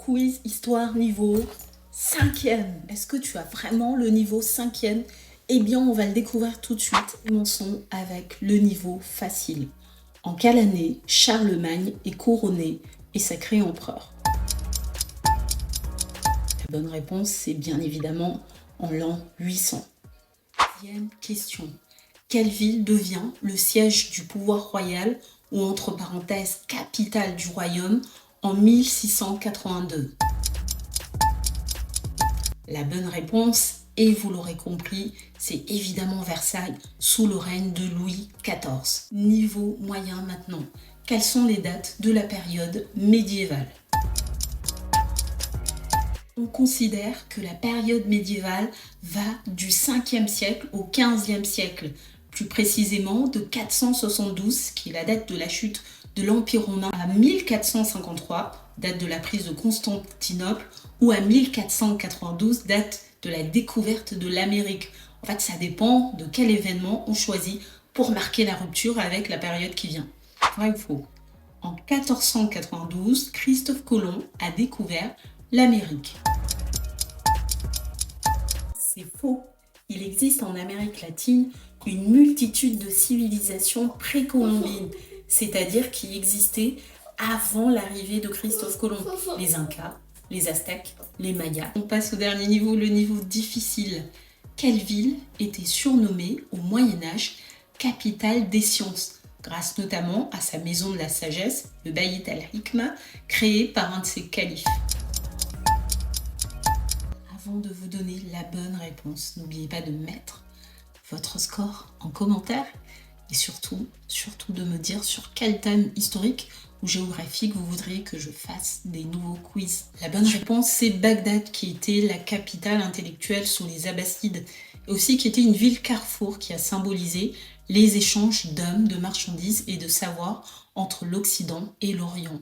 quiz histoire niveau 5e. Est-ce que tu as vraiment le niveau 5e? Eh bien, on va le découvrir tout de suite. Commençons avec le niveau facile. En quelle année Charlemagne est couronné et sacré empereur? La bonne réponse, c'est bien évidemment en l'an 800. Deuxième question. Quelle ville devient le siège du pouvoir royal ou entre parenthèses capitale du royaume en 1682? La bonne réponse, et vous l'aurez compris, c'est évidemment Versailles sous le règne de Louis XIV. Niveau moyen maintenant. Quelles sont les dates de la période médiévale? On considère que la période médiévale va du 5e siècle au 15e siècle, plus précisément de 472, qui est la date de la chute de l'Empire romain, à 1453, date de la prise de Constantinople, ou à 1492, date de la découverte de l'Amérique. En fait, ça dépend de quel événement on choisit pour marquer la rupture avec la période qui vient. Vrai ou faux? En 1492, Christophe Colomb a découvert l'Amérique. C'est faux. Il existe en Amérique latine une multitude de civilisations précolombines, c'est-à-dire qui existaient avant l'arrivée de Christophe Colomb. Les Incas, les Aztèques, les Mayas. On passe au dernier niveau, le niveau difficile. Quelle ville était surnommée au Moyen-Âge capitale des sciences, grâce notamment à sa maison de la sagesse, le Bayt al-Hikma, créé par un de ses califes? Avant de vous donner la bonne réponse, n'oubliez pas de mettre votre score en commentaire et surtout de me dire sur quel thème historique ou géographique vous voudriez que je fasse des nouveaux quiz. La bonne réponse, c'est Bagdad, qui était la capitale intellectuelle sous les Abbassides et aussi qui était une ville carrefour qui a symbolisé les échanges d'hommes, de marchandises et de savoirs entre l'Occident et l'Orient.